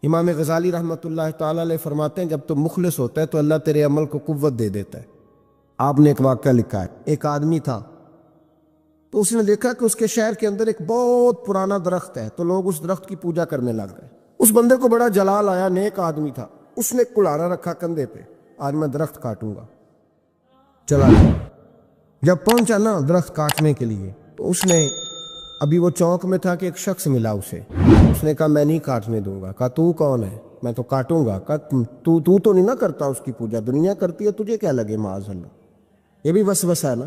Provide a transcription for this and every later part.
امام غزالی رحمۃ اللہ تعالیٰ علیہ فرماتے ہیں جب تو مخلص ہوتا ہے تو اللہ تیرے عمل کو قوت دے دیتا ہے۔ آپ نے ایک واقعہ لکھا ہے، ایک آدمی تھا تو اس نے دیکھا کہ اس کے شہر کے اندر ایک بہت پرانا درخت ہے، تو لوگ اس درخت کی پوجا کرنے لگ گئے۔ اس بندے کو بڑا جلال آیا، نیک آدمی تھا، اس نے کلہاڑا رکھا کندھے پہ، آج میں درخت کاٹوں گا۔ چلا گیا، جب پہنچا نا درخت کاٹنے کے لیے تو اس نے ابھی وہ چوک میں تھا کہ ایک شخص ملا اسے، اس نے کہا میں نہیں کاٹنے دوں گا۔ کہا تو کون ہے؟ میں تو کاٹوں گا۔ کہا تو نہیں نہ کرتا اس کی پوجا، دنیا کرتی ہے، تجھے کیا لگے؟ معاذ اللہ، یہ بھی وسوسہ ہے نا،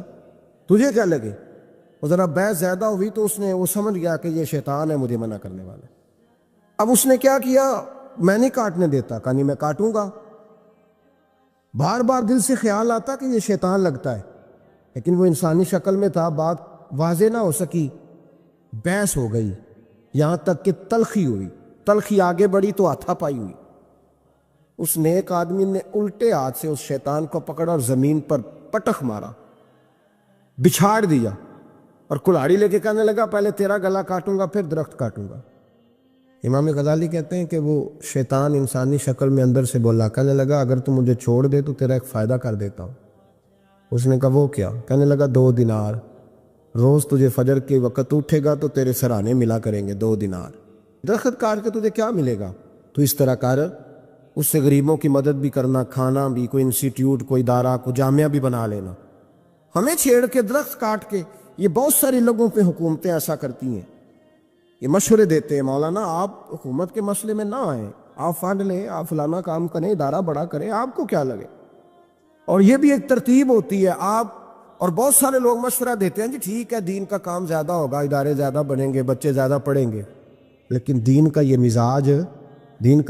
تجھے کیا لگے؟ اور ذرا بحث زیادہ ہوئی تو وہ سمجھ گیا کہ یہ شیطان ہے مجھے منع کرنے والا۔ اب اس نے کیا کیا؟ میں نہیں کاٹنے دیتا۔ کہا نہیں میں کاٹوں گا۔ بار بار دل سے خیال آتا کہ یہ شیطان لگتا ہے، لیکن وہ انسانی شکل میں تھا، بات واضح نہ ہو سکی، بحث ہو گئی، یہاں تک کہ تلخی ہوئی، تلخی آگے بڑھی تو ہاتھا پائی ہوئی۔ اس نیک آدمی نے الٹے ہاتھ سے اس شیطان کو پکڑا اور زمین پر پٹخ مارا، بچھاڑ دیا، اور کلہاڑی لے کے کہنے لگا پہلے تیرا گلا کاٹوں گا پھر درخت کاٹوں گا۔ امام غزالی کہتے ہیں کہ وہ شیطان انسانی شکل میں اندر سے بولا، کہنے لگا اگر تو مجھے چھوڑ دے تو تیرا ایک فائدہ کر دیتا ہوں۔ اس نے کہا وہ کیا؟ کہنے لگا 2 دینار، روز تجھے فجر کے وقت اٹھے گا تو تیرے سرانے ملا کریں گے 2 دینار۔ درخت کاٹ کے تجھے کیا ملے گا؟ تو اس طرح کر، اس سے غریبوں کی مدد بھی کرنا، کھانا بھی، کوئی انسٹیٹیوٹ، کوئی ادارہ، کوئی جامعہ بھی بنا لینا۔ ہمیں چھیڑ کے درخت کاٹ کے، یہ بہت سارے لوگوں پہ حکومتیں ایسا کرتی ہیں، یہ مشورے دیتے ہیں مولانا آپ حکومت کے مسئلے میں نہ آئیں، آپ فنڈ لیں، آپ فلانا کام کریں، ادارہ بڑا کریں، آپ کو کیا لگے؟ اور یہ بھی ایک ترتیب ہوتی ہے۔ آپ اور بہت سارے لوگ مشورہ دیتے ہیں جی ٹھیک ہے دین کا کام زیادہ ہوگا، ادارے زیادہ بنیں گے، بچے زیادہ پڑھیں گے، لیکن دین کا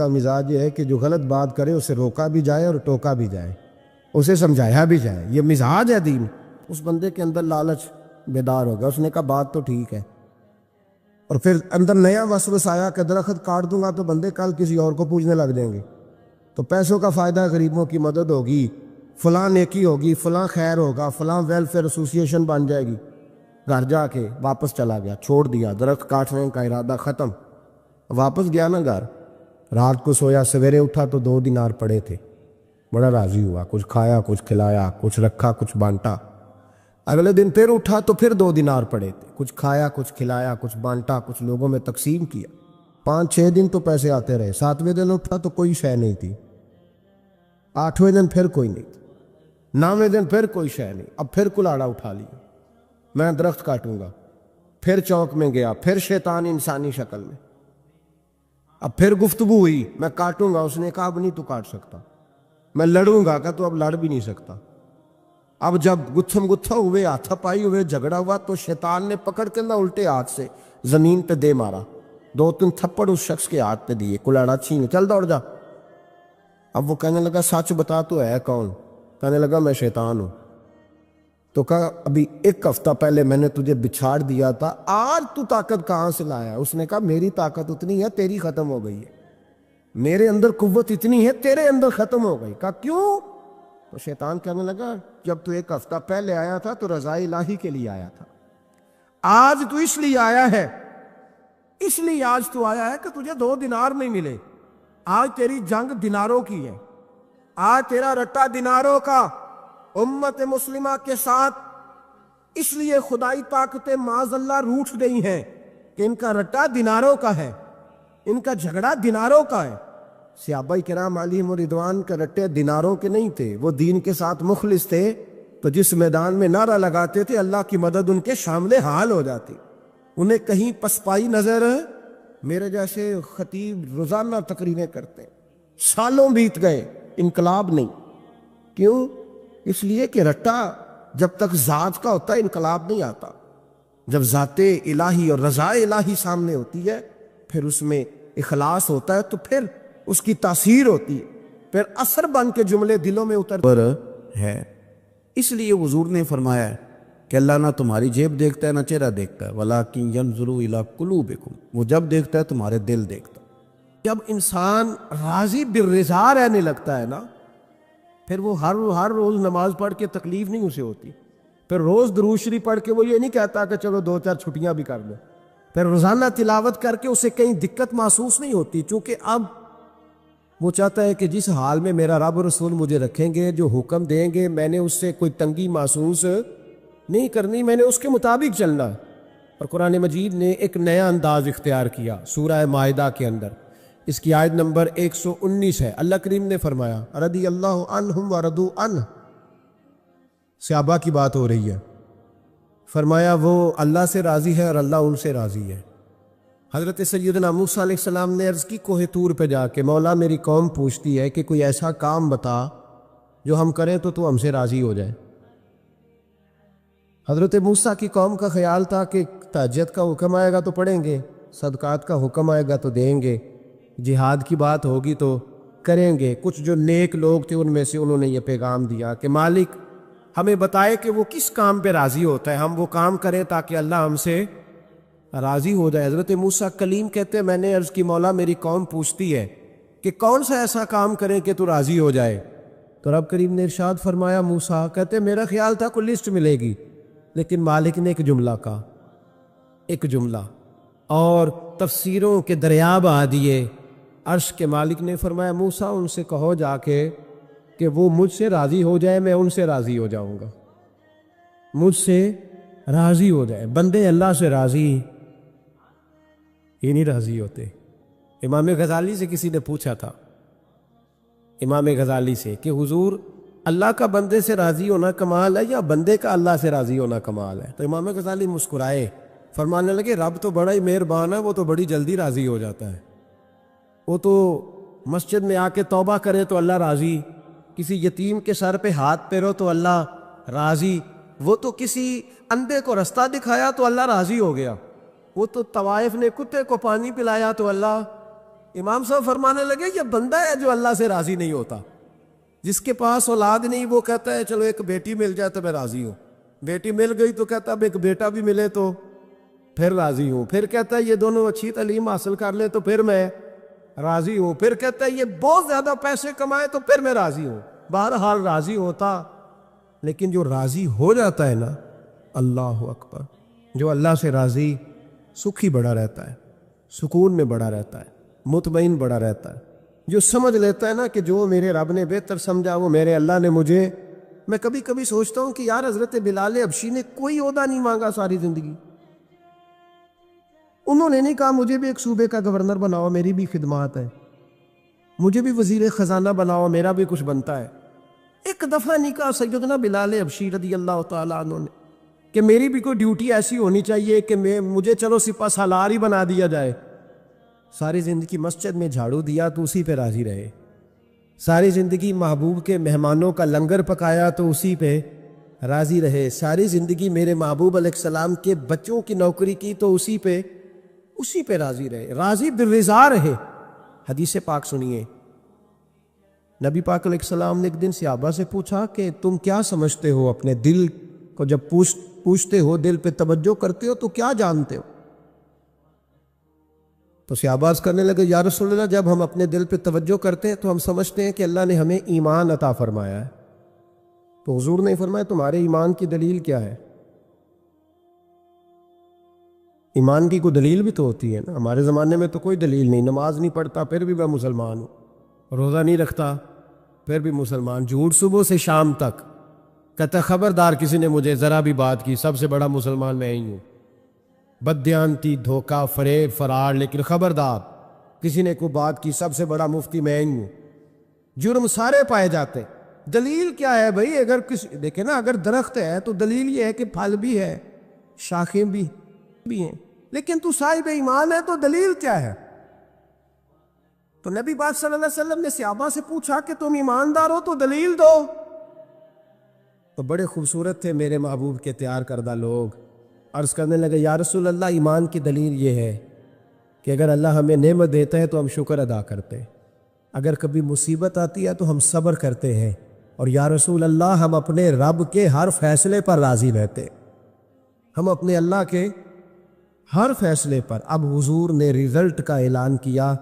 مزاج یہ ہے کہ جو غلط بات کرے اسے روکا بھی جائے اور ٹوکا بھی جائے، اسے سمجھایا بھی جائے، یہ مزاج ہے دین۔ اس بندے کے اندر لالچ بیدار ہو گیا، اس نے کہا بات تو ٹھیک ہے، اور پھر اندر نیا وسوسہ آیا کہ درخت کاٹ دوں گا تو بندے کل کسی اور کو پوجنے لگ جائیں گے، تو پیسوں کا فائدہ، غریبوں کی مدد ہوگی، فلاں نیکی ہوگی، فلاں خیر ہوگا، فلاں ویلفیئر ایسوسیشن بن جائے گی۔ گھر جا کے واپس چلا گیا، چھوڑ دیا، درخت کاٹنے کا ارادہ ختم۔ واپس گیا نا گھر، رات کو سویا، سویرے اٹھا تو 2 دینار پڑے تھے، بڑا راضی ہوا، کچھ کھایا، کچھ کھلایا، کچھ رکھا، کچھ بانٹا۔ اگلے دن پھر اٹھا تو پھر 2 دینار پڑے تھے، کچھ کھایا، کچھ کھلایا، کچھ بانٹا، کچھ لوگوں میں تقسیم کیا۔ 5-6 دن تو پیسے آتے رہے، 7ویں دن اٹھا تو کوئی شے نہیں تھی، 8ویں دن پھر کوئی نہیں تھی، 9ویں دن پھر کوئی شے نہیں۔ اب پھر کلاڑا اٹھا لیا، میں درخت کاٹوں گا۔ پھر چوک میں گیا، پھر شیطان انسانی شکل میں، اب پھر گفتگو ہوئی، میں کاٹوں گا۔ اس نے کہا اب نہیں تو کاٹ سکتا، میں لڑوں گا۔ کہا تو اب لڑ بھی نہیں سکتا۔ اب جب گتھم گتھا ہوئے، ہاتھا پائی ہوئے، جھگڑا ہوا تو شیطان نے پکڑ کے نہ الٹے ہاتھ سے زمین پہ دے مارا، 2-3 تھپڑ اس شخص کے ہاتھ پہ دیے، کلاڑا چھین، چل دوڑ جا۔ اب وہ کہنے لگا سچ بتا تو ہے کون؟ کہنے لگا میں شیطان ہوں۔ تو کہا ابھی 1 ہفتہ پہلے میں نے تجھے بچھاڑ دیا تھا، آج تو طاقت کہاں سے لایا؟ اس نے کہا میری طاقت اتنی ہے، تیری ختم ہو گئی ہے، میرے اندر قوت اتنی ہے، تیرے اندر ختم ہو گئی۔ کہا کیوں؟ تو شیطان کہنے لگا جب تو 1 ہفتہ پہلے آیا تھا تو رضا الہی کے لیے آیا تھا، آج تو اس لیے آیا ہے، اس لیے آج تو آیا ہے کہ تجھے 2 دینار نہیں ملے۔ آج تیری جنگ دیناروں کی ہے، آج تیرا رٹا دیناروں کا امت مسلمہ کے ساتھ، اس لیے خدائی طاقتیں معاذ اللہ روٹھ گئی ہیں کہ ان کا رٹا دیناروں کا ہے، ان کا جھگڑا دیناروں کا ہے۔ صحابہ کرام علیہم رضوان کے رٹے دیناروں کے نہیں تھے، وہ دین کے ساتھ مخلص تھے، تو جس میدان میں نعرہ لگاتے تھے اللہ کی مدد ان کے شامل حال ہو جاتی، انہیں کہیں پسپائی نظر۔ میرے جیسے خطیب روزانہ تقریریں کرتے ہیں، سالوں بیت گئے، انقلاب نہیں۔ کیوں؟ اس لیے کہ رٹا جب تک ذات کا ہوتا ہے انقلاب نہیں آتا، جب ذات الہی اور رضا الہی سامنے ہوتی ہے پھر اس میں اخلاص ہوتا ہے تو پھر اس کی تاثیر ہوتی ہے، پھر اثر بن کے جملے دلوں میں اتر ہے۔ اس لیے حضور نے فرمایا ہے کہ اللہ نہ تمہاری جیب دیکھتا ہے نہ چہرہ دیکھتا ہے، وَلَٰكِن يَنظُرُ إِلَىٰ قُلُوبِكُمْ، وہ جب دیکھتا ہے تمہارے دل دیکھتا ہے۔ جب انسان راضی بالرضا رہنے لگتا ہے نا، پھر وہ ہر روز نماز پڑھ کے تکلیف نہیں اسے ہوتی، پھر روز درود شریف پڑھ کے وہ یہ نہیں کہتا کہ چلو 2-4 چھٹیاں بھی کر لیں، پھر روزانہ تلاوت کر کے اسے کہیں دقت محسوس نہیں ہوتی، چونکہ اب وہ چاہتا ہے کہ جس حال میں میرا رب اور رسول مجھے رکھیں گے، جو حکم دیں گے، میں نے اس سے کوئی تنگی محسوس نہیں کرنی، میں نے اس کے مطابق چلنا۔ اور قرآن مجید نے ایک نیا انداز اختیار کیا سورہ مائدہ کے اندر، اس کی آیت نمبر 119 ہے۔ اللہ کریم نے فرمایا رضی اللہ عنہم ورضوا عنہ، صحابہ کی بات ہو رہی ہے، فرمایا وہ اللہ سے راضی ہے اور اللہ ان سے راضی ہے۔ حضرت سیدنا موسیٰ علیہ السلام نے عرض کی کوہ طور پہ جا کے، مولا میری قوم پوچھتی ہے کہ کوئی ایسا کام بتا جو ہم کریں تو ہم سے راضی ہو جائے۔ حضرت موسیٰ کی قوم کا خیال تھا کہ تہجد کا حکم آئے گا تو پڑھیں گے، صدقات کا حکم آئے گا تو دیں گے، جہاد کی بات ہوگی تو کریں گے۔ کچھ جو نیک لوگ تھے ان میں سے انہوں نے یہ پیغام دیا کہ مالک ہمیں بتائے کہ وہ کس کام پہ راضی ہوتا ہے، ہم وہ کام کریں تاکہ اللہ ہم سے راضی ہو جائے۔ حضرت موسیٰ کلیم کہتے ہیں میں نے عرض کی مولا میری قوم پوچھتی ہے کہ کون سا ایسا کام کریں کہ تو راضی ہو جائے، تو رب کریم نے ارشاد فرمایا موسیٰ کہتے میرا خیال تھا کوئی لسٹ ملے گی، لیکن مالک نے ایک جملہ کہا، ایک جملہ، اور تفسیروں کے دریا بہا دیے۔ عرش کے مالک نے فرمایا موسیٰ ان سے کہو جا کے کہ وہ مجھ سے راضی ہو جائے، میں ان سے راضی ہو جاؤں گا، مجھ سے راضی ہو جائے۔ بندے اللہ سے راضی یہ نہیں راضی ہوتے۔ امام غزالی سے کسی نے پوچھا تھا، امام غزالی سے، کہ حضور اللہ کا بندے سے راضی ہونا کمال ہے یا بندے کا اللہ سے راضی ہونا کمال ہے؟ تو امام غزالی مسکرائے، فرمانے لگے رب تو بڑا ہی مہربان ہے، وہ تو بڑی جلدی راضی ہو جاتا ہے، وہ تو مسجد میں آ کے توبہ کرے تو اللہ راضی، کسی یتیم کے سر پہ ہاتھ پھیرو تو اللہ راضی، وہ تو کسی اندھے کو رستہ دکھایا تو اللہ راضی ہو گیا، وہ تو طوائف نے کتے کو پانی پلایا تو اللہ۔ امام صاحب فرمانے لگے یہ بندہ ہے جو اللہ سے راضی نہیں ہوتا، جس کے پاس اولاد نہیں وہ کہتا ہے چلو ایک بیٹی مل جائے تو میں راضی ہوں، بیٹی مل گئی تو کہتا اب ایک بیٹا بھی ملے تو پھر راضی ہوں، پھر کہتا ہے یہ دونوں اچھی تعلیم حاصل کر لیں تو پھر میں راضی ہوں، پھر کہتا ہے یہ بہت زیادہ پیسے کمائے تو پھر میں راضی ہوں۔ بہرحال راضی ہوتا، لیکن جو راضی ہو جاتا ہے نا، اللہ اکبر، جو اللہ سے راضی سکھی بڑا رہتا ہے، سکون میں بڑا رہتا ہے، مطمئن بڑا رہتا ہے، جو سمجھ لیتا ہے نا کہ جو میرے رب نے بہتر سمجھا وہ میرے اللہ نے مجھے۔ میں کبھی کبھی سوچتا ہوں کہ یار حضرت بلال حبشی نے کوئی عہدہ نہیں مانگا ساری زندگی، انہوں نے نہیں کہا مجھے بھی ایک صوبے کا گورنر بناؤ میری بھی خدمات ہے، مجھے بھی وزیر خزانہ بناؤ میرا بھی کچھ بنتا ہے۔ ایک دفعہ نہیں کہا سیدنا بلال حبشی رضی اللہ تعالیٰ عنہ نے کہ میری بھی کوئی ڈیوٹی ایسی ہونی چاہیے کہ مجھے چلو سپہ سالار ہی بنا دیا جائے۔ ساری زندگی مسجد میں جھاڑو دیا تو اسی پہ راضی رہے، ساری زندگی محبوب کے مہمانوں کا لنگر پکایا تو اسی پہ راضی رہے، ساری زندگی میرے محبوب علیہ السلام کے بچوں کی نوکری کی تو اسی پہ راضی رہے، راضی بالرضا رہے۔ حدیث پاک سنیے، نبی پاک علیہ السلام نے ایک دن صحابہ سے پوچھا کہ تم کیا سمجھتے ہو، اپنے دل کو جب پوچھتے ہو، دل پہ توجہ کرتے ہو تو کیا جانتے ہو؟ تو صحابہ عرض کرنے لگے یا رسول اللہ جب ہم اپنے دل پہ توجہ کرتے ہیں تو ہم سمجھتے ہیں کہ اللہ نے ہمیں ایمان عطا فرمایا ہے۔ تو حضور نے فرمایا تمہارے ایمان کی دلیل کیا ہے؟ ایمان کی کوئی دلیل بھی تو ہوتی ہے نا، ہمارے زمانے میں تو کوئی دلیل نہیں، نماز نہیں پڑھتا پھر بھی میں مسلمان ہوں، روزہ نہیں رکھتا پھر بھی مسلمان، جھوٹ صبح سے شام تک، کہتا خبردار کسی نے مجھے ذرا بھی بات کی سب سے بڑا مسلمان میں ہی ہوں، بددیانتی، دھوکہ، فریب، فرار، لیکن خبردار کسی نے کوئی بات کی سب سے بڑا مفتی میں ہی ہوں۔ جرم سارے پائے جاتے، دلیل کیا ہے بھائی؟ اگر دیکھیں نا، اگر درخت ہے تو دلیل یہ ہے کہ پھل بھی ہے، شاخیں بھی ہیں، لیکن تو صاحب ایمان ہے تو دلیل کیا ہے؟ تو نبی پاک صلی اللہ علیہ وسلم نے صحابہ سے پوچھا کہ تم ایماندار ہو تو دلیل دو۔ تو بڑے خوبصورت تھے میرے محبوب کے تیار کردہ لوگ، عرض کرنے لگے یا رسول اللہ ایمان کی دلیل یہ ہے کہ اگر اللہ ہمیں نعمت دیتا ہے تو ہم شکر ادا کرتے ہیں، اگر کبھی مصیبت آتی ہے تو ہم صبر کرتے ہیں، اور یا رسول اللہ ہم اپنے رب کے ہر فیصلے پر راضی رہتے، ہم اپنے اللہ کے ہر فیصلے پر۔ اب حضور نے رزلٹ کا اعلان کیا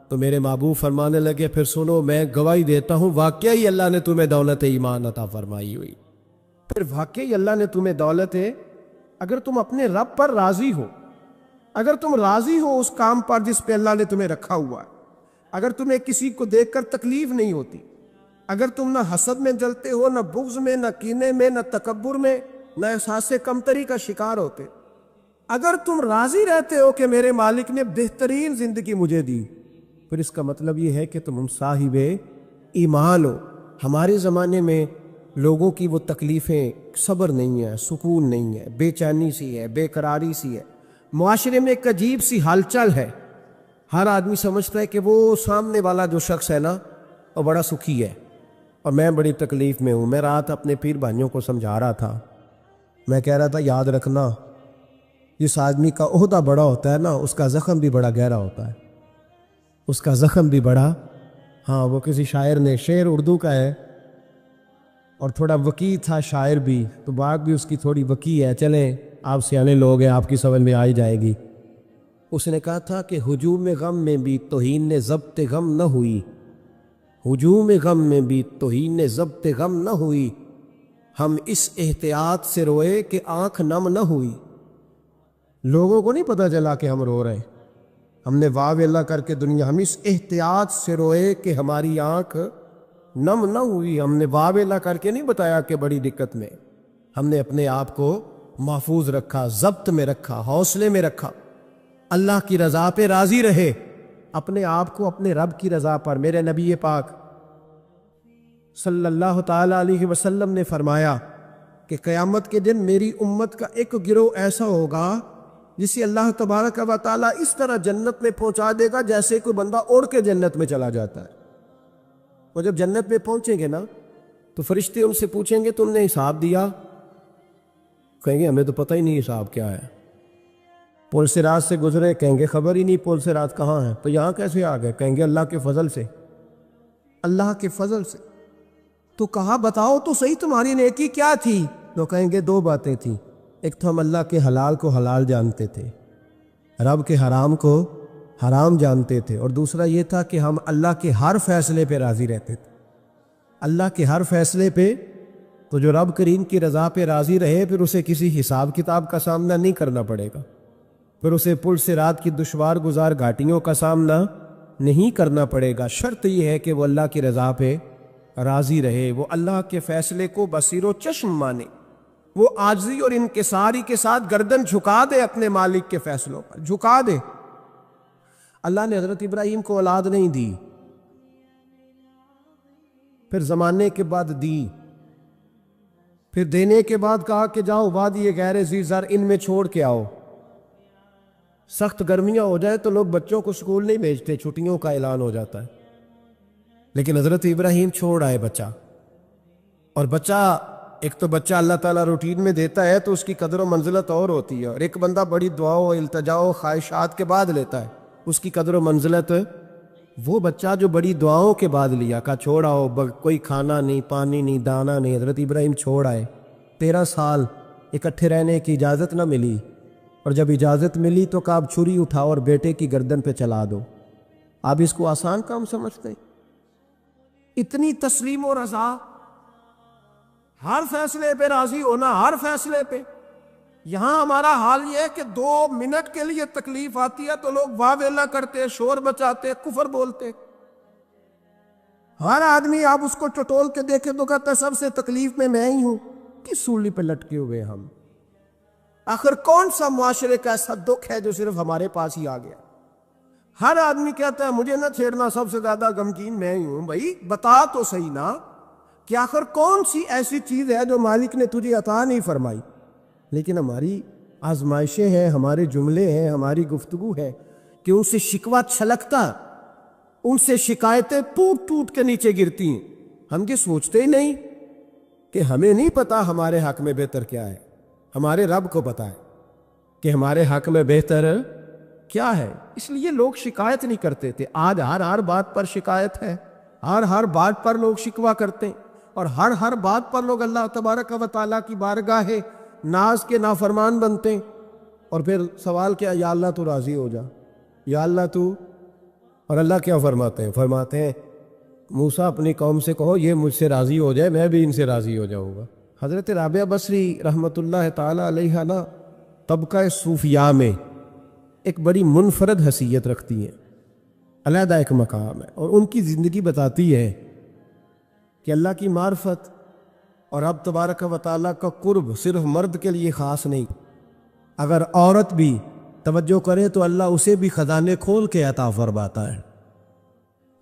تو میرے محبوب فرمانے لگے پھر سنو میں گواہی دیتا ہوں واقعی اللہ نے تمہیں دولت ایمان عطا فرمائی ہوئی، پھر واقعی اللہ نے تمہیں دولت ہے، اگر تم اپنے رب پر راضی ہو، اگر تم راضی ہو اس کام پر جس پہ اللہ نے تمہیں رکھا ہوا ہے، اگر تمہیں کسی کو دیکھ کر تکلیف نہیں ہوتی، اگر تم نہ حسد میں جلتے ہو، نہ بغض میں، نہ کینے میں، نہ تکبر میں، نہ احساس کمتری کا شکار ہوتے، اگر تم راضی رہتے ہو کہ میرے مالک نے بہترین زندگی مجھے دی، پھر اس کا مطلب یہ ہے کہ تم صاحب ایمان ہو۔ ہمارے زمانے میں لوگوں کی وہ تکلیفیں، صبر نہیں ہے، سکون نہیں ہے، بے چینی سی ہے، بے قراری سی ہے، معاشرے میں ایک عجیب سی ہلچل ہے۔ ہر آدمی سمجھتا ہے کہ وہ سامنے والا جو شخص ہے نا وہ بڑا سکھی ہے اور میں بڑی تکلیف میں ہوں۔ میں رات اپنے پیر بھائیوں کو سمجھا رہا تھا، میں کہہ رہا تھا یاد رکھنا جس آدمی کا عہدہ بڑا ہوتا ہے نا اس کا زخم بھی بڑا گہرا ہوتا ہے، اس کا زخم بھی بڑا۔ ہاں، وہ کسی شاعر نے، شعر اردو کا ہے اور تھوڑا وقی تھا شاعر بھی، تو بات بھی اس کی تھوڑی وقی ہے، چلیں آپ سیانے لوگ ہیں، آپ کی سمجھ میں آ ہی جائے گی۔ اس نے کہا تھا کہ ہجوم غم میں بھی توہین ضبط غم نہ ہوئی، ہجوم غم میں بھی توہین ضبط غم نہ ہوئی، ہم اس احتیاط سے روئے کہ آنکھ نم نہ ہوئی۔ لوگوں کو نہیں پتہ چلا کہ ہم رو رہے ہیں، ہم نے واہ ویلا کر کے دنیا، ہم اس احتیاط سے روئے کہ ہماری آنکھ نم نہ ہوئی۔ ہم نے واہ ویلا کر کے نہیں بتایا کہ بڑی دقت میں، ہم نے اپنے آپ کو محفوظ رکھا، ضبط میں رکھا، حوصلے میں رکھا، اللہ کی رضا پہ راضی رہے، اپنے آپ کو اپنے رب کی رضا پر۔ میرے نبی پاک صلی اللہ تعالی علیہ وسلم نے فرمایا کہ قیامت کے دن میری امت کا ایک گروہ ایسا ہوگا جسے اللہ تبارک و تعالیٰ اس طرح جنت میں پہنچا دے گا جیسے کوئی بندہ اڑ کے جنت میں چلا جاتا ہے۔ وہ جب جنت میں پہنچیں گے نا تو فرشتے ان سے پوچھیں گے تم نے حساب دیا؟ کہیں گے ہمیں تو پتہ ہی نہیں حساب کیا ہے۔ پل صراط سے گزرے، کہیں گے خبر ہی نہیں پل صراط کہاں ہے، تو یہاں کیسے آ گئے؟ کہیں گے اللہ کے فضل سے، اللہ کے فضل سے۔ تو کہا بتاؤ تو صحیح تمہاری نیکی کیا تھی؟ تو کہیں گے دو باتیں تھیں، ایک تو ہم اللہ کے حلال کو حلال جانتے تھے، رب کے حرام کو حرام جانتے تھے، اور دوسرا یہ تھا کہ ہم اللہ کے ہر فیصلے پہ راضی رہتے تھے، اللہ کے ہر فیصلے پہ۔ تو جو رب کریم کی رضا پہ راضی رہے پھر اسے کسی حساب کتاب کا سامنا نہیں کرنا پڑے گا، پھر اسے پل صراط کی دشوار گزار گھاٹیوں کا سامنا نہیں کرنا پڑے گا۔ شرط یہ ہے کہ وہ اللہ کی رضا پہ راضی رہے، وہ اللہ کے فیصلے کو بصیر و چشم مانے، وہ عاجزی اور انکساری کے ساتھ گردن جھکا دے، اپنے مالک کے فیصلوں پر جھکا دے۔ اللہ نے حضرت ابراہیم کو اولاد نہیں دی، پھر زمانے کے بعد دی، پھر دینے کے بعد کہا کہ جاؤ وادی غیر ذی زر ان میں چھوڑ کے آؤ۔ سخت گرمیاں ہو جائے تو لوگ بچوں کو سکول نہیں بھیجتے، چھٹیوں کا اعلان ہو جاتا ہے، لیکن حضرت ابراہیم چھوڑ آئے بچہ۔ اور بچہ، ایک تو بچہ اللہ تعالیٰ روٹین میں دیتا ہے تو اس کی قدر و منزلت اور ہوتی ہے، اور ایک بندہ بڑی دعاؤں التجاؤں خواہشات کے بعد لیتا ہے، اس کی قدر و منزلت۔ وہ بچہ جو بڑی دعاؤں کے بعد لیا، کہا چھوڑ آؤ، کوئی کھانا نہیں، پانی نہیں، دانا نہیں، حضرت ابراہیم چھوڑ آئے۔ 13 سال اکٹھے رہنے کی اجازت نہ ملی، اور جب اجازت ملی تو کہا اب چھری اٹھاؤ اور بیٹے کی گردن پہ چلا دو۔ آپ اس کو آسان کام سمجھتے ہیں؟ اتنی تسلیم و رضا، ہر فیصلے پہ راضی ہونا، ہر فیصلے پہ۔ یہاں ہمارا حال یہ ہے کہ 2 منٹ کے لیے تکلیف آتی ہے تو لوگ واہ ویلا کرتے، شور بچاتے، کفر بولتے۔ ہر آدمی آپ اس کو ٹٹول کے دیکھے تو کہتا ہے سب سے تکلیف میں ہی ہوں۔ کس سولی پہ لٹکے ہوئے ہم؟ آخر کون سا معاشرے کا ایسا دکھ ہے جو صرف ہمارے پاس ہی آ گیا؟ ہر آدمی کہتا ہے مجھے نہ چھیڑنا، سب سے زیادہ غمگین میں ہی ہوں۔ بھائی بتا تو صحیح نا کہ آخر کون سی ایسی چیز ہے جو مالک نے تجھے عطا نہیں فرمائی؟ لیکن ہماری آزمائشیں ہیں، ہمارے جملے ہیں، ہماری گفتگو ہے کہ ان سے شکوہ چھلکتا، ان سے شکایتیں ٹوٹ ٹوٹ کے نیچے گرتی ہیں۔ ہم یہ سوچتے ہی نہیں کہ ہمیں نہیں پتا ہمارے حق میں بہتر کیا ہے، ہمارے رب کو پتا ہے کہ ہمارے حق میں بہتر کیا ہے۔ اس لیے لوگ شکایت نہیں کرتے تھے، آج ہر بات پر شکایت ہے، ہر بات پر لوگ شکوہ کرتے ہیں، اور ہر بات پر لوگ اللہ تبارک و تعالیٰ کی بارگاہ ناز کے نافرمان بنتے ہیں۔ اور پھر سوال کیا، یا اللہ تو راضی ہو جا، یا اللہ تو۔ اور اللہ کیا فرماتے ہیں؟ فرماتے ہیں موسیٰ اپنی قوم سے کہو یہ مجھ سے راضی ہو جائے میں بھی ان سے راضی ہو جاؤں گا۔ حضرت رابعہ بصری رحمۃ اللہ تعالی علیہ نا طبقہ صوفیاء میں ایک بڑی منفرد حیثیت رکھتی ہیں۔ علیحدہ ایک مقام ہے، اور ان کی زندگی بتاتی ہے کہ اللہ کی معرفت اور رب تبارک و تعالیٰ کا قرب صرف مرد کے لیے خاص نہیں، اگر عورت بھی توجہ کرے تو اللہ اسے بھی خزانے کھول کے عطا فرماتا ہے،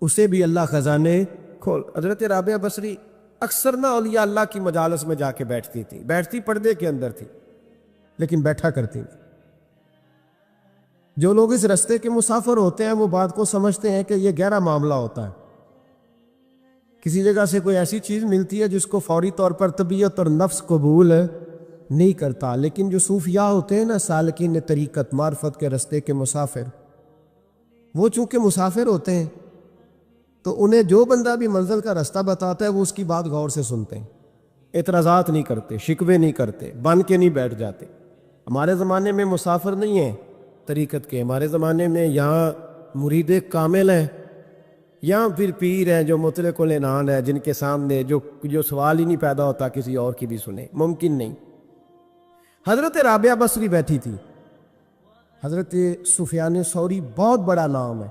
اسے بھی اللہ خزانے کھول۔ حضرت رابعہ بصری اکثر نہ اولیاء اللہ کی مجالس میں جا کے بیٹھتی تھی، بیٹھتی پردے کے اندر تھی لیکن بیٹھا کرتی تھی۔ جو لوگ اس رستے کے مسافر ہوتے ہیں وہ بات کو سمجھتے ہیں کہ یہ گہرا معاملہ ہوتا ہے، کسی جگہ سے کوئی ایسی چیز ملتی ہے جس کو فوری طور پر طبیعت اور نفس قبول نہیں کرتا، لیکن جو صوفیاء ہوتے ہیں نا، سالکین طریقت، معرفت کے رستے کے مسافر، وہ چونکہ مسافر ہوتے ہیں تو انہیں جو بندہ بھی منزل کا رستہ بتاتا ہے وہ اس کی بات غور سے سنتے ہیں، اعتراضات نہیں کرتے، شکوے نہیں کرتے، بن کے نہیں بیٹھ جاتے۔ ہمارے زمانے میں مسافر نہیں ہیں طریقت کے، ہمارے زمانے میں یہاں مرید کامل ہیں یا پھر پیر ہیں جو مطلق العنان ہے، جن کے سامنے جو سوال ہی نہیں پیدا ہوتا کسی اور کی بھی سنے، ممکن نہیں۔ حضرت رابعہ بصری بیٹھی تھی، حضرت سفیان ثوری بہت بڑا نام ہے،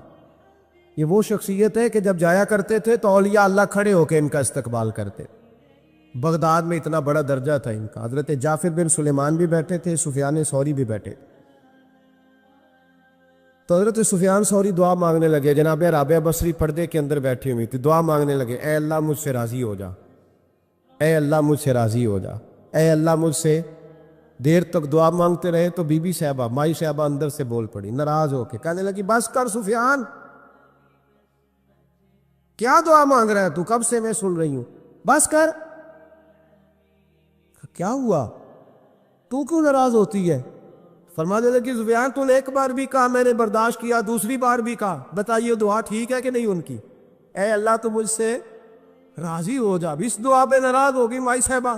یہ وہ شخصیت ہے کہ جب جایا کرتے تھے تو اولیاء اللہ کھڑے ہو کے ان کا استقبال کرتے۔ بغداد میں اتنا بڑا درجہ تھا ان کا۔ حضرت جعفر بن سلیمان بھی بیٹھے تھے، سفیان ثوری بھی بیٹھے تھے۔ تو حضرت سفیان ثوری دعا مانگنے لگے، جناب رابعہ بصری پردے کے اندر بیٹھی ہوئی تھی، دعا مانگنے لگے، اے اللہ مجھ سے راضی ہو جا، اے اللہ مجھ سے راضی ہو جا، اے اللہ مجھ سے۔ دیر تک دعا مانگتے رہے تو بی بی صاحبہ، مائی صاحبہ اندر سے بول پڑی ناراض ہو کے، کہنے لگی بس کر سفیان، کیا دعا مانگ رہا ہے تو، کب سے میں سن رہی ہوں، بس کر۔ کیا ہوا، تو کیوں ناراض ہوتی ہے؟ فرمانے لگی سفیان تو نے ایک بار بھی کہا میں نے برداشت کیا، دوسری بار بھی کہا، بتائیے دعا ٹھیک ہے کہ نہیں ان کی؟ اے اللہ تو مجھ سے راضی ہو جا، اس دعا پہ ناراض ہوگی مائی صاحبہ۔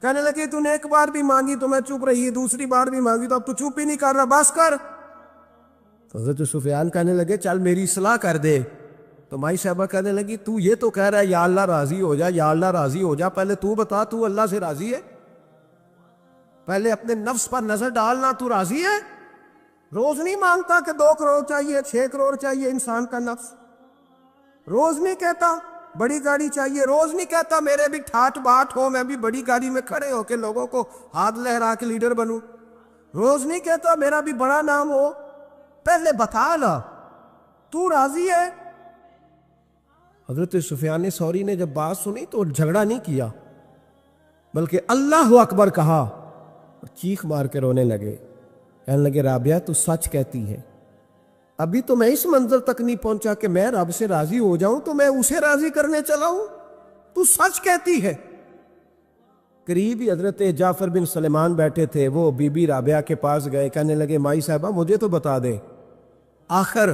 کہنے لگی تو نے ایک بار بھی مانگی تو میں چپ رہی، دوسری بار بھی مانگی تو اب تو چپ ہی نہیں کر رہا، بس کر۔ تو حضرت سفیان کہنے لگے چل میری اصلاح کر دے۔ تو مائی صاحبہ کہنے لگی تو یہ تو کہہ رہا ہے یا اللہ راضی ہو جا، یا اللہ راضی ہو جا، پہلے تو بتا تو اللہ سے راضی ہے؟ پہلے اپنے نفس پر نظر ڈالنا، تو راضی ہے؟ روز نہیں مانگتا کہ 2 کروڑ چاہیے، 6 کروڑ چاہیے، انسان کا نفس روز نہیں کہتا بڑی گاڑی چاہیے، روز نہیں کہتا میرے بھی ٹھاٹ باٹ ہو، میں بھی بڑی گاڑی میں کھڑے ہو کے لوگوں کو ہاتھ لہرا کے لیڈر بنوں، روز نہیں کہتا میرا بھی بڑا نام ہو، پہلے بتا لا تو راضی ہے؟ حضرت سفیان ثوری نے جب بات سنی تو جھگڑا نہیں کیا بلکہ اللہ اکبر کہا اور چیخ مار کے رونے لگے، کہنے لگے رابعہ تو سچ کہتی ہے، ابھی تو میں اس منزل تک نہیں پہنچا کہ میں رب سے راضی ہو جاؤں تو میں اسے راضی کرنے چلا ہوں، تو سچ کہتی ہے۔ قریب ہی حضرت جعفر بن سلیمان بیٹھے تھے، وہ بی بی رابعہ کے پاس گئے، کہنے لگے مائی صاحبہ مجھے تو بتا دے آخر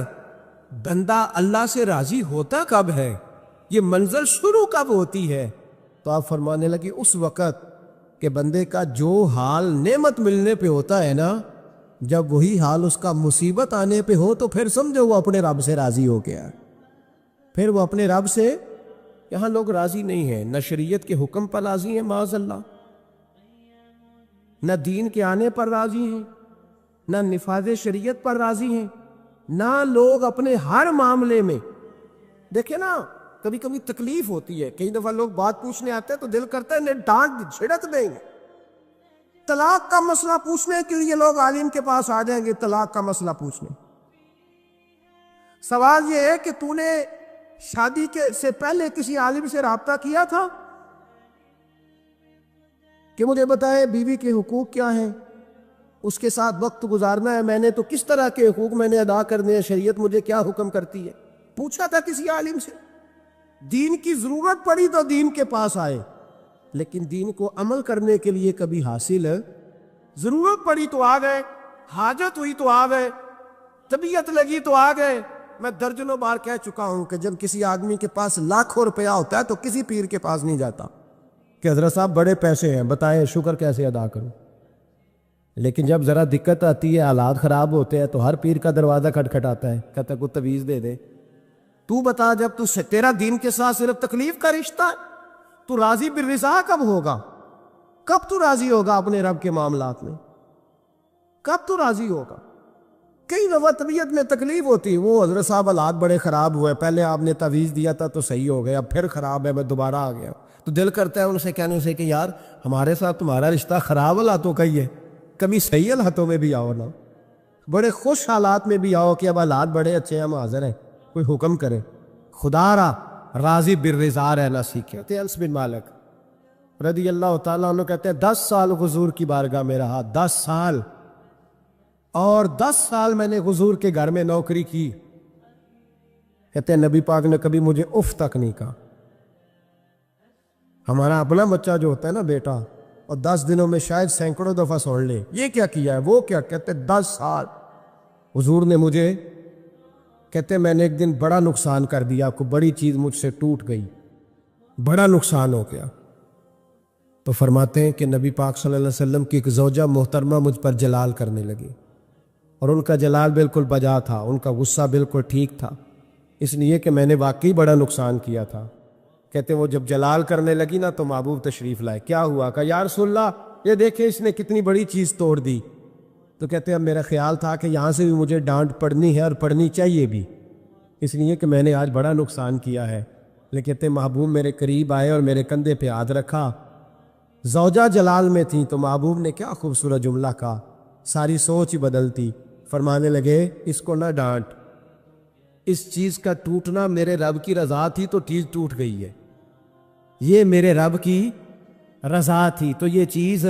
بندہ اللہ سے راضی ہوتا کب ہے، یہ منزل شروع کب ہوتی ہے؟ تو آپ فرمانے لگی اس وقت کہ بندے کا جو حال نعمت ملنے پہ ہوتا ہے نا، جب وہی حال اس کا مصیبت آنے پہ ہو تو پھر سمجھو وہ اپنے رب سے راضی ہو گیا، پھر وہ اپنے رب سے۔ یہاں لوگ راضی نہیں ہیں، نہ شریعت کے حکم پر راضی ہیں معاذ اللہ، نہ دین کے آنے پر راضی ہیں، نہ نفاذ شریعت پر راضی ہیں، نہ لوگ اپنے ہر معاملے میں۔ دیکھیں نا کبھی کبھی تکلیف ہوتی ہے، کئی دفعہ لوگ بات پوچھنے آتے ہیں تو دل کرتا ہے انہیں ڈانٹ چھڑک دیں گے، طلاق کا مسئلہ پوچھنے کے لیے لوگ عالم کے پاس آ جائیں گے، طلاق کا مسئلہ پوچھنے۔ سوال یہ ہے کہ تو نے شادی سے پہلے کسی عالم سے رابطہ کیا تھا کہ مجھے بتائے بیوی کے حقوق کیا ہیں، اس کے ساتھ وقت گزارنا ہے میں نے تو کس طرح کے حقوق میں نے ادا کرنے ہیں، شریعت مجھے کیا حکم کرتی ہے؟ پوچھا تھا کسی عالم سے؟ دین کی ضرورت پڑی تو دین کے پاس آئے، لیکن دین کو عمل کرنے کے لیے کبھی حاصل ضرورت پڑی تو آ گئے، حاجت ہوئی تو آ گئے، طبیعت لگی تو آ گئے۔ میں درجنوں بار کہہ چکا ہوں کہ جب کسی آدمی کے پاس لاکھوں روپیہ ہوتا ہے تو کسی پیر کے پاس نہیں جاتا کہ حضرت صاحب بڑے پیسے ہیں بتائیں شکر کیسے ادا کروں، لیکن جب ذرا دقت آتی ہے، حالات خراب ہوتے ہیں تو ہر پیر کا دروازہ کھٹکھٹاتا ہے، کہتا ہے کوئی تعویذ دے دے۔ تو بتا جب تو تیرا دین کے ساتھ صرف تکلیف کا رشتہ ہے تو راضی بالرضا کب ہوگا؟ کب تو راضی ہوگا اپنے رب کے معاملات میں؟ کب تو راضی ہوگا؟ کئی دفعہ طبیعت میں تکلیف ہوتی ہے، وہ حضرت صاحب حالات بڑے خراب ہوئے، پہلے آپ نے تعویذ دیا تھا تو صحیح ہو گیا، اب پھر خراب ہے، میں دوبارہ آ گیا، تو دل کرتا ہے ان سے کہنے سے کہ یار ہمارے ساتھ تمہارا رشتہ خراب حالاتوں کا ہی ہے، کبھی صحیح حالاتوں میں بھی آؤ نا، بڑے خوش حالات میں بھی آؤ کہ اب حالات بڑے اچھے ہیں، ہم حاضر ہیں، کوئی حکم کرے۔ خدا را راضی بالرضا رہنا سیکھے۔ انس بن مالک رضی اللہ تعالیٰ عنہ کہتے ہیں 10 سال حضور کی بارگاہ میں رہا، 10 سال، اور 10 سال میں نے حضور کے گھر میں نوکری کی۔ کہتے ہیں نبی پاک نے کبھی مجھے اف تک نہیں کہا۔ ہمارا اپنا بچہ جو ہوتا ہے نا بیٹا، اور 10 دنوں میں شاید سینکڑوں دفعہ سن لے یہ کیا کیا ہے وہ کیا، کہتے 10 سال حضور نے مجھے، کہتے میں نے ایک دن بڑا نقصان کر دیا، کوئی بڑی چیز مجھ سے ٹوٹ گئی، بڑا نقصان ہو گیا۔ تو فرماتے ہیں کہ نبی پاک صلی اللہ علیہ وسلم کی ایک زوجہ محترمہ مجھ پر جلال کرنے لگی، اور ان کا جلال بالکل بجا تھا، ان کا غصہ بالکل ٹھیک تھا، اس لیے کہ میں نے واقعی بڑا نقصان کیا تھا۔ کہتے ہیں وہ جب جلال کرنے لگی نا تو محبوب تشریف لائے، کیا ہوا؟ کہا یا رسول اللہ یہ دیکھیں اس نے کتنی بڑی چیز توڑ دی۔ تو کہتے ہیں اب میرا خیال تھا کہ یہاں سے بھی مجھے ڈانٹ پڑنی ہے اور پڑھنی چاہیے بھی، اس لیے کہ میں نے آج بڑا نقصان کیا ہے۔ لیکن کہتے ہیں محبوب میرے قریب آئے اور میرے کندھے پہ ہاتھ رکھا، زوجہ جلال میں تھی تو محبوب نے کیا خوبصورت جملہ کہا، ساری سوچ ہی بدلتی۔ فرمانے لگے اس کو نہ ڈانٹ، اس چیز کا ٹوٹنا میرے رب کی رضا تھی تو چیز ٹوٹ گئی ہے، یہ میرے رب کی رضا تھی تو یہ چیز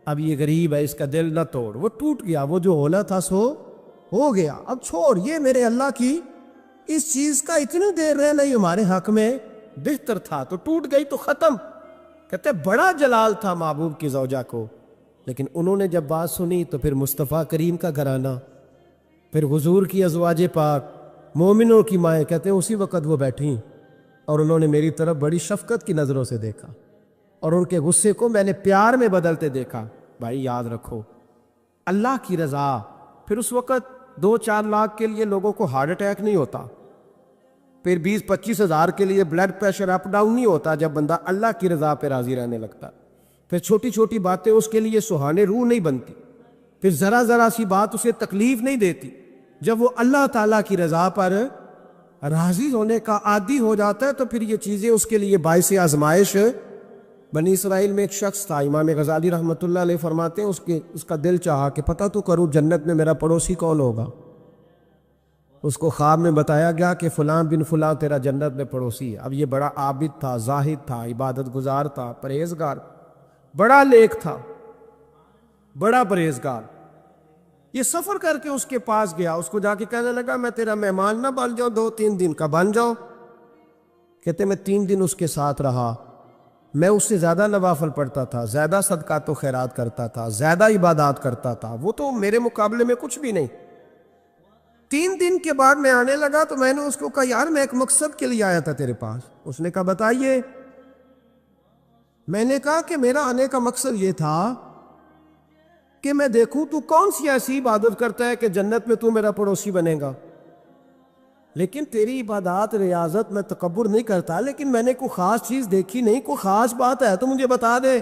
اب یہ غریب ہے، اس کا دل نہ توڑ، وہ ٹوٹ گیا، وہ جو ہونا تھا سو ہو گیا، اب چھوڑ، یہ میرے اللہ کی اس چیز کا اتنی دیر رہنا ہی ہمارے حق میں بہتر تھا، تو ٹوٹ گئی تو ختم۔ کہتے بڑا جلال تھا محبوب کی زوجہ کو، لیکن انہوں نے جب بات سنی تو پھر مصطفیٰ کریم کا گھرانہ، پھر حضور کی ازواج پاک، مومنوں کی مائیں، کہتے ہیں اسی وقت وہ بیٹھیں اور انہوں نے میری طرف بڑی شفقت کی نظروں سے دیکھا، اور ان کے غصے کو میں نے پیار میں بدلتے دیکھا۔ بھائی یاد رکھو اللہ کی رضا، پھر اس وقت 2-4 لاکھ کے لیے لوگوں کو ہارٹ اٹیک نہیں ہوتا، پھر 20-25 ہزار کے لیے بلڈ پریشر اپ ڈاؤن نہیں ہوتا جب بندہ اللہ کی رضا پہ راضی رہنے لگتا، پھر چھوٹی چھوٹی باتیں اس کے لیے سہانے روح نہیں بنتی، پھر ذرا ذرا سی بات اسے تکلیف نہیں دیتی، جب وہ اللہ تعالیٰ کی رضا پر راضی ہونے کا عادی ہو جاتا ہے تو پھر یہ چیزیں اس کے لیے باعث آزمائش۔ بنی اسرائیل میں ایک شخص تھا، امام غزالی رحمۃ اللہ علیہ فرماتے ہیں اس کا دل چاہا کہ پتہ تو کروں جنت میں میرا پڑوسی کون ہوگا۔ اس کو خواب میں بتایا گیا کہ فلاں بن فلاں تیرا جنت میں پڑوسی ہے۔ اب یہ بڑا عابد تھا، زاہد تھا، عبادت گزار تھا، پرہیزگار، بڑا نیک تھا، بڑا پرہیزگار۔ یہ سفر کر کے اس کے پاس گیا، اس کو جا کے کہنے لگا میں تیرا مہمان نہ بن جاؤں، 2-3 دن کا بن جاؤ۔ کہتے میں 3 دن اس کے ساتھ رہا، میں اس سے زیادہ نوافل پڑھتا تھا، زیادہ صدقات و خیرات کرتا تھا، زیادہ عبادات کرتا تھا، وہ تو میرے مقابلے میں کچھ بھی نہیں۔ 3 دن کے بعد میں آنے لگا تو میں نے اس کو کہا یار میں ایک مقصد کے لیے آیا تھا تیرے پاس۔ اس نے کہا بتائیے۔ میں نے کہا کہ میرا آنے کا مقصد یہ تھا کہ میں دیکھوں تو کون سی ایسی عبادت کرتا ہے کہ جنت میں تو میرا پڑوسی بنے گا، لیکن تیری عبادات ریاضت میں تکبر نہیں کرتا، لیکن میں نے کوئی خاص چیز دیکھی نہیں، کوئی خاص بات ہے تو مجھے بتا دے۔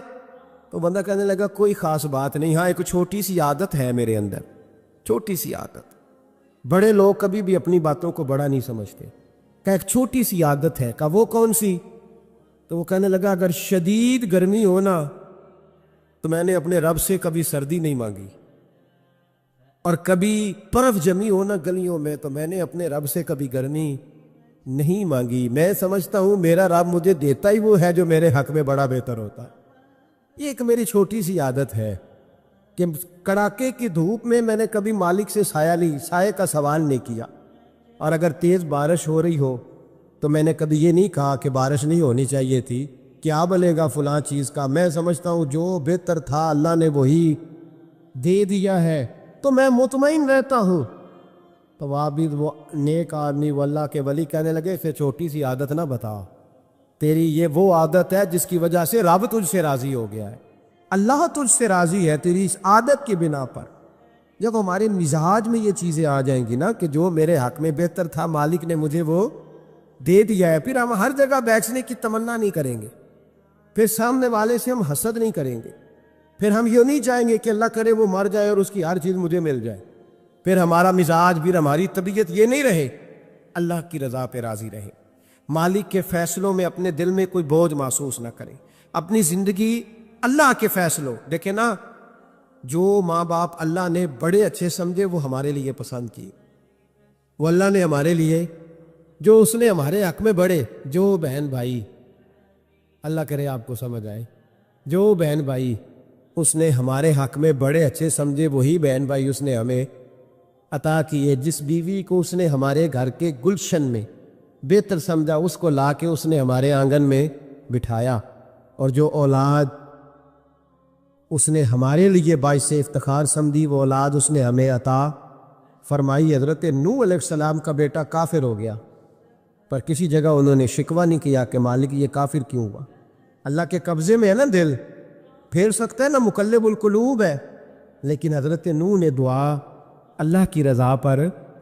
تو بندہ کہنے لگا کوئی خاص بات نہیں، ہاں ایک چھوٹی سی عادت ہے میرے اندر، چھوٹی سی عادت۔ بڑے لوگ کبھی بھی اپنی باتوں کو بڑا نہیں سمجھتے، کہ ایک چھوٹی سی عادت ہے، کہ وہ کون سی؟ تو وہ کہنے لگا اگر شدید گرمی ہو نا تو میں نے اپنے رب سے کبھی سردی نہیں مانگی، اور کبھی برف جمی ہو نا گلیوں میں تو میں نے اپنے رب سے کبھی گرمی نہیں مانگی۔ میں سمجھتا ہوں میرا رب مجھے دیتا ہی وہ ہے جو میرے حق میں بڑا بہتر ہوتا ہے۔ یہ ایک میری چھوٹی سی عادت ہے کہ کڑاکے کی دھوپ میں نے کبھی مالک سے سائے کا سوال نہیں کیا، اور اگر تیز بارش ہو رہی ہو تو میں نے کبھی یہ نہیں کہا کہ بارش نہیں ہونی چاہیے تھی، کیا بلے گا فلاں چیز کا۔ میں سمجھتا ہوں جو بہتر تھا اللہ نے وہی دے دیا ہے تو میں مطمئن رہتا ہوں۔ تو عابد وہ نیک آدمی وہ اللہ کے ولی کہنے لگے اسے چھوٹی سی عادت نہ بتا، تیری یہ وہ عادت ہے جس کی وجہ سے رب تجھ سے راضی ہو گیا ہے، اللہ تجھ سے راضی ہے تیری اس عادت کی بنا پر۔ جب ہمارے مزاج میں یہ چیزیں آ جائیں گی نا کہ جو میرے حق میں بہتر تھا مالک نے مجھے وہ دے دیا ہے، پھر ہم ہر جگہ بیٹھنے کی تمنا نہیں کریں گے، پھر سامنے والے سے ہم حسد نہیں کریں گے، پھر ہم یہ نہیں چاہیں گے کہ اللہ کرے وہ مر جائے اور اس کی ہر چیز مجھے مل جائے، پھر ہمارا مزاج، پھر ہماری طبیعت یہ نہیں رہے، اللہ کی رضا پہ راضی رہے، مالک کے فیصلوں میں اپنے دل میں کوئی بوجھ محسوس نہ کریں، اپنی زندگی اللہ کے فیصلوں. دیکھیں نا، جو ماں باپ اللہ نے بڑے اچھے سمجھے وہ ہمارے لیے پسند کیے، وہ اللہ نے ہمارے لیے، جو اس نے ہمارے حق میں بڑے، جو بہن بھائی، اللہ کرے آپ کو سمجھ آئے، جو بہن بھائی اس نے ہمارے حق میں بڑے اچھے سمجھے وہی بہن بھائی اس نے ہمیں عطا کیے. جس بیوی کو اس نے ہمارے گھر کے گلشن میں بہتر سمجھا اس کو لا کے اس نے ہمارے آنگن میں بٹھایا، اور جو اولاد اس نے ہمارے لیے باعث افتخار سمجھی وہ اولاد اس نے ہمیں عطا فرمائی. حضرت نوح علیہ السلام کا بیٹا کافر ہو گیا، پر کسی جگہ انہوں نے شکوہ نہیں کیا کہ مالک یہ کافر کیوں ہوا. اللہ کے قبضے میں ہے نا دل، پھیر سکتا ہے نا، مقلب القلوب ہے. لیکن حضرت نوح نے دعا اللہ کی رضا پر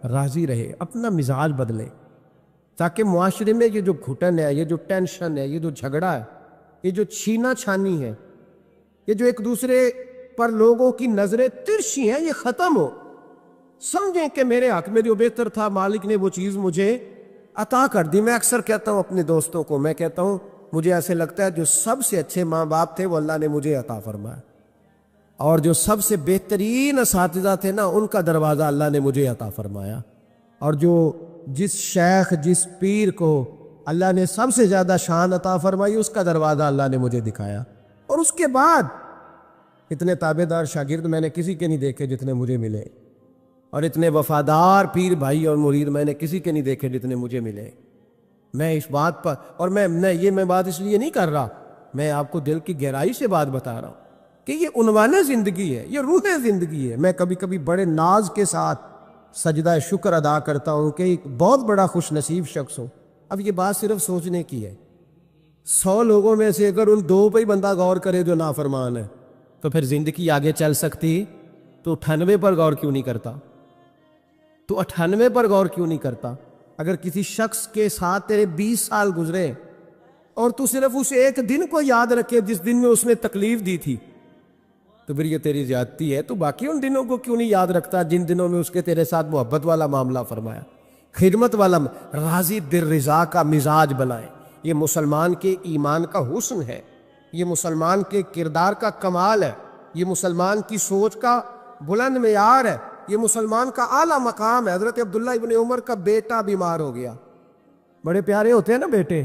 راضی رہے، اپنا مزاج بدلے، تاکہ معاشرے میں یہ جو گھٹن ہے، یہ جو ٹینشن ہے، یہ جو جھگڑا ہے، یہ جو چھینا چھانی ہے، یہ جو ایک دوسرے پر لوگوں کی نظریں ترچھی ہیں، یہ ختم ہو. سمجھیں کہ میرے حق میں جو بہتر تھا مالک نے وہ چیز مجھے عطا کر دی. میں اکثر کہتا ہوں اپنے دوستوں کو، میں کہتا ہوں مجھے ایسے لگتا ہے جو سب سے اچھے ماں باپ تھے وہ اللہ نے مجھے عطا فرمایا، اور جو سب سے بہترین اساتذہ تھے نا ان کا دروازہ اللہ نے مجھے عطا فرمایا، اور جس شیخ جس پیر کو اللہ نے سب سے زیادہ شان عطا فرمائی اس کا دروازہ اللہ نے مجھے دکھایا. اور اس کے بعد اتنے تابع دار شاگرد میں نے کسی کے نہیں دیکھے جتنے مجھے ملے، اور اتنے وفادار پیر بھائی اور مرید میں نے کسی کے نہیں دیکھے جتنے مجھے ملے. میں اس بات پر، اور میں بات اس لیے نہیں کر رہا، میں آپ کو دل کی گہرائی سے بات بتا رہا ہوں کہ یہ عنوان زندگی ہے، یہ روح زندگی ہے. میں کبھی کبھی بڑے ناز کے ساتھ سجدہ شکر ادا کرتا ہوں کہ ایک بہت بڑا خوش نصیب شخص ہوں. اب یہ بات صرف سوچنے کی ہے، 100 لوگوں میں سے اگر ان 2 پہ ہی بندہ غور کرے جو نافرمان ہے تو پھر زندگی آگے چل سکتی. تو 98 پر غور کیوں نہیں کرتا؟ تو 98 پر غور کیوں نہیں کرتا؟ اگر کسی شخص کے ساتھ تیرے 20 سال گزرے اور تو صرف اس ایک دن کو یاد رکھے جس دن میں اس نے تکلیف دی تھی تو پھر یہ تیری زیادتی ہے. تو باقی ان دنوں کو کیوں نہیں یاد رکھتا جن دنوں میں اس کے تیرے ساتھ محبت والا معاملہ فرمایا، خدمت والا، راضی دل رضا کا مزاج بنائے. یہ مسلمان کے ایمان کا حسن ہے، یہ مسلمان کے کردار کا کمال ہے، یہ مسلمان کی سوچ کا بلند معیار ہے، یہ مسلمان کا اعلیٰ مقام ہے. حضرت عبداللہ ابن عمر کا بیٹا بیمار ہو گیا. بڑے پیارے ہوتے ہیں نا بیٹے.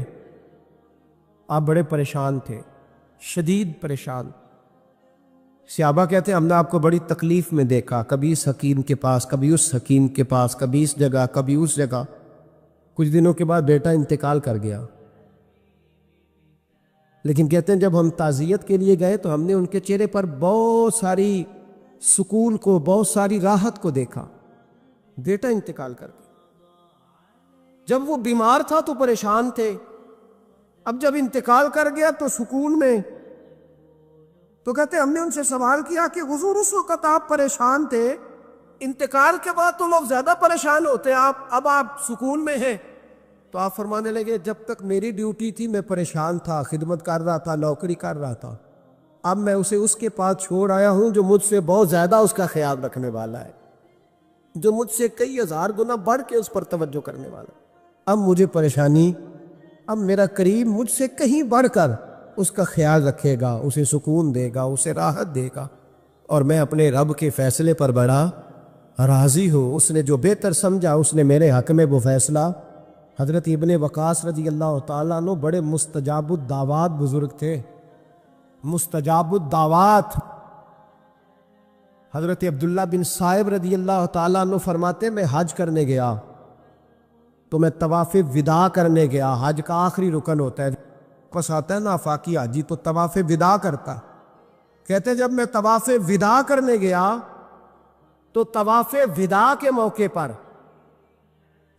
آپ بڑے پریشان تھے، شدید پریشان. صحابہ کہتے ہیں ہم نے آپ کو بڑی تکلیف میں دیکھا، کبھی اس حکیم کے پاس، کبھی اس حکیم کے پاس، کبھی اس جگہ، کبھی اس جگہ. کچھ دنوں کے بعد بیٹا انتقال کر گیا. لیکن کہتے ہیں جب ہم تعزیت کے لیے گئے تو ہم نے ان کے چہرے پر بہت ساری سکون کو، بہت ساری راحت کو دیکھا. بیٹا انتقال کر گیا. جب وہ بیمار تھا تو پریشان تھے، اب جب انتقال کر گیا تو سکون میں. تو کہتے ہیں ہم نے ان سے سوال کیا کہ حضور اس وقت آپ پریشان تھے، انتقال کے بعد تو لوگ زیادہ پریشان ہوتے ہیں، اب آپ سکون میں ہیں. تو آپ فرمانے لگے جب تک میری ڈیوٹی تھی میں پریشان تھا، خدمت کر رہا تھا، نوکری کر رہا تھا. اب میں اسے اس کے پاس چھوڑ آیا ہوں جو مجھ سے بہت زیادہ اس کا خیال رکھنے والا ہے، جو مجھ سے کئی ہزار گنا بڑھ کے اس پر توجہ کرنے والا. اب مجھے پریشانی، اب میرا قریب مجھ سے کہیں بڑھ کر اس کا خیال رکھے گا، اسے سکون دے گا، اسے راحت دے گا، اور میں اپنے رب کے فیصلے پر بڑا راضی ہوں. اس نے جو بہتر سمجھا اس نے میرے حق میں وہ فیصلہ. حضرت ابن وقاص رضی اللہ تعالیٰ عنہ بڑے مستجاب الدعوات بزرگ تھے، مستجاب الدعوات. حضرت عبداللہ بن صائب رضی اللہ تعالیٰ عنہ فرماتے میں حج کرنے گیا تو میں طواف وداع کرنے گیا. حج کا آخری رکن ہوتا ہے، پس آتا ہے نا آفاقی حاجی تو طواف وداع کرتا. کہتے جب میں طواف وداع کرنے گیا تو طواف وداع کے موقع پر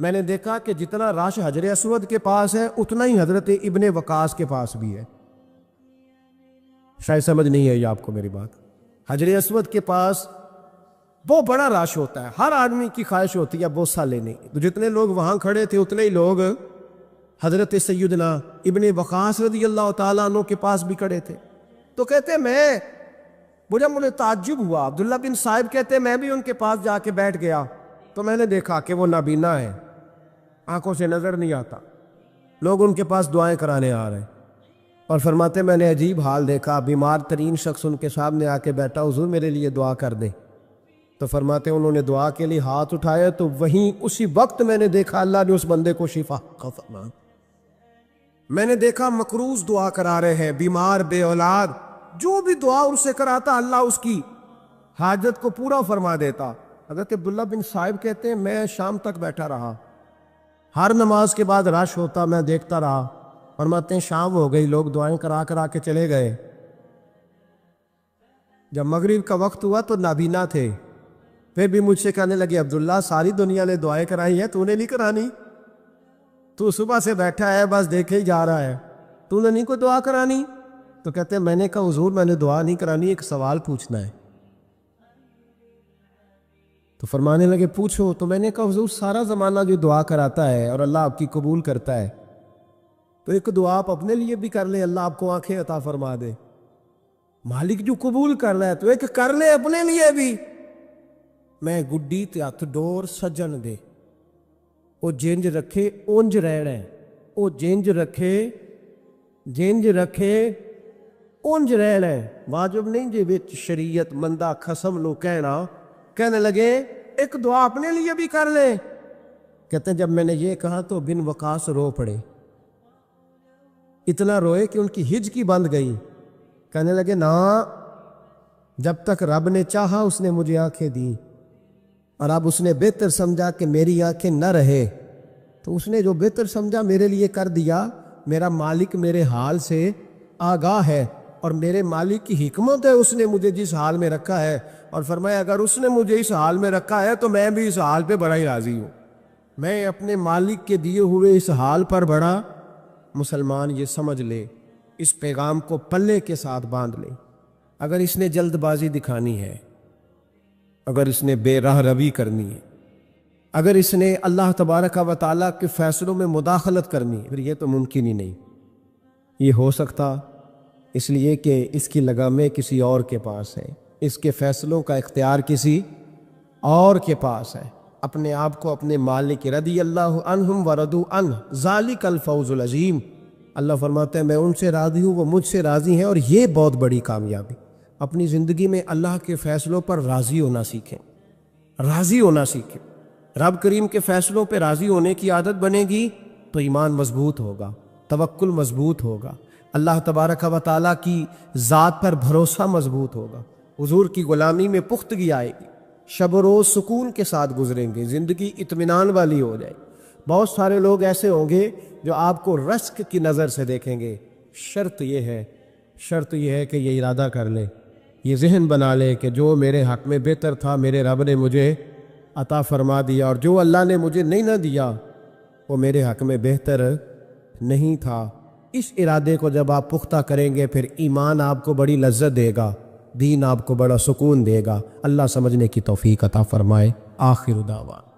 میں نے دیکھا کہ جتنا رش حجر اسود کے پاس ہے اتنا ہی حضرت ابن وقاص کے پاس بھی ہے. شاید سمجھ نہیں آئی آپ کو میری بات. حجر اسود کے پاس بہت بڑا رش ہوتا ہے، ہر آدمی کی خواہش ہوتی ہے بوسہ لینے کی. تو جتنے لوگ وہاں کھڑے تھے اتنے ہی لوگ حضرت سیدنا ابن وقاص رضی اللہ تعالیٰ عنہ کے پاس بھی کھڑے تھے. تو کہتے میں مجھے تعجب ہوا. عبداللہ بن صائب کہتے ہیں میں بھی ان کے پاس جا کے بیٹھ گیا تو میں نے دیکھا کہ وہ نابینا ہے, آنکھوں سے نظر نہیں آتا. لوگ ان کے پاس دعائیں کرانے آ رہے ہیں اور فرماتے میں نے عجیب حال دیکھا, بیمار ترین شخص ان کے سامنے آ کے بیٹھا, حضور میرے لیے دعا کر دیں. تو فرماتے انہوں نے دعا کے لیے ہاتھ اٹھایا تو وہیں اسی وقت میں نے دیکھا اللہ نے اس بندے کو شفا فرمایا. میں نے دیکھا مقروض دعا کرا رہے ہیں, بیمار, بے اولاد, جو بھی دعا ان سے کراتا اللہ اس کی حاجت کو پورا فرما دیتا. حضرت عبداللہ بن صائب کہتے ہیں میں شام تک بیٹھا رہا, ہر نماز کے بعد رش ہوتا, میں دیکھتا رہا. فرماتے ہیں شام ہو گئی, لوگ دعائیں کرا کے چلے گئے. جب مغرب کا وقت ہوا تو نابینا تھے, پھر بھی مجھ سے کہنے لگے عبداللہ ساری دنیا نے دعائیں کرائی ہیں, تو نے نہیں کرانی؟ تو صبح سے بیٹھا ہے بس دیکھے ہی جا رہا ہے, تو نے نہیں کوئی دعا کرانی؟ تو کہتے ہیں میں نے کہا حضور میں نے دعا نہیں کرانی, ایک سوال پوچھنا ہے. تو فرمانے لگے پوچھو. تو میں نے کہا حضور سارا زمانہ جو دعا کراتا ہے اور اللہ آپ کی قبول کرتا ہے, تو ایک دعا آپ اپنے لیے بھی کر لیں, اللہ آپ کو آنکھیں عطا فرما دے. مالک جو قبول کر رہا ہے تو ایک کر لے اپنے لیے بھی. میں گڈی تے ہاتھ ڈور سجن دے, او جنج رکھے اونج رہنا ہے, او جنج رکھے اونج رہنا ہے. واجب نہیں جے وچ شریعت مندہ قسم نو کہنے لگے ایک دعا اپنے لیے بھی کر لے. کہتے ہیں جب میں نے یہ کہا تو بن وقاص رو پڑے, اتنا روئے کہ ان کی ہج کی بند گئی. کہنے لگے نا, جب تک رب نے چاہا اس نے مجھے آنکھیں دی, اور اب اس نے بہتر سمجھا کہ میری آنکھیں نہ رہے, تو اس نے جو بہتر سمجھا میرے لیے کر دیا. میرا مالک میرے حال سے آگاہ ہے, اور میرے مالک کی حکمت ہے, اس نے مجھے جس حال میں رکھا ہے. اور فرمایا اگر اس نے مجھے اس حال میں رکھا ہے تو میں بھی اس حال پہ بڑا ہی راضی ہوں. میں اپنے مالک کے دیے ہوئے اس حال پر بڑا. مسلمان یہ سمجھ لے, اس پیغام کو پلے کے ساتھ باندھ لے. اگر اس نے جلد بازی دکھانی ہے, اگر اس نے بے راہ روی کرنی ہے, اگر اس نے اللہ تبارک و تعالیٰ کے فیصلوں میں مداخلت کرنی ہے, پھر یہ تو ممکن ہی نہیں. یہ ہو سکتا اس لیے کہ اس کی لگامیں کسی اور کے پاس ہیں, اس کے فیصلوں کا اختیار کسی اور کے پاس ہے. اپنے آپ کو اپنے مالک رضی اللہ عنہم ورضوا عنہ ذالک الفوز العظیم. اللہ فرماتے ہیں میں ان سے راضی ہوں, وہ مجھ سے راضی ہیں, اور یہ بہت بڑی کامیابی. اپنی زندگی میں اللہ کے فیصلوں پر راضی ہونا سیکھیں, راضی ہونا سیکھیں. رب کریم کے فیصلوں پہ راضی ہونے کی عادت بنے گی تو ایمان مضبوط ہوگا, توکل مضبوط ہوگا, اللہ تبارک و تعالیٰ کی ذات پر بھروسہ مضبوط ہوگا, حضور کی غلامی میں پختگی آئے گی, شب و روز سکون کے ساتھ گزریں گے, زندگی اطمینان والی ہو جائے. بہت سارے لوگ ایسے ہوں گے جو آپ کو رزق کی نظر سے دیکھیں گے. شرط یہ ہے کہ یہ ارادہ کر لے, یہ ذہن بنا لے کہ جو میرے حق میں بہتر تھا میرے رب نے مجھے عطا فرما دیا, اور جو اللہ نے مجھے نہیں نہ دیا وہ میرے حق میں بہتر نہیں تھا. اس ارادے کو جب آپ پختہ کریں گے پھر ایمان آپ کو بڑی لذت دے گا, دین آپ کو بڑا سکون دے گا. اللہ سمجھنے کی توفیق عطا فرمائے. آخر دعوانا